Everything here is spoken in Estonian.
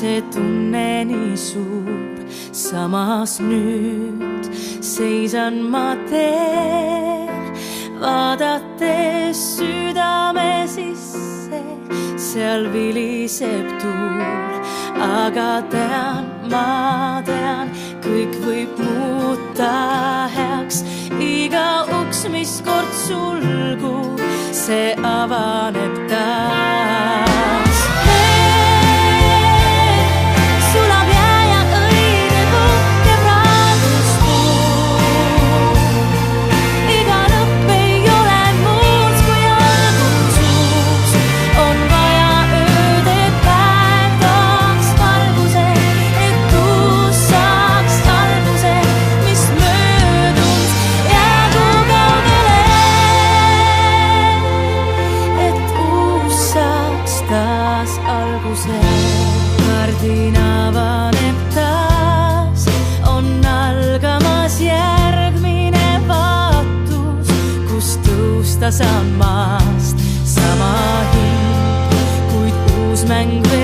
see tunne nii suur, samas nüüd seisan ma teel, vaadates südame sisse, seal viliseb tuul, aga tean, ma tean, kõik võib muuta heaks. Iga uks, mis kord sulgub, see avaneb taas. Sulab jää ja õige puhkeb raaduspuur. Iga lõpp ei ole muus kui algus uus. On vaja ööd, et päev tooks valguse, et uus saaks alguse, mis möödunud jäägu kaugele. Et uus saaks taas alguse. Kardin avaneb taas, on algamas järgmine vaatus, kus tõusta saan maast. Sama hing, kuid uus mäng veel.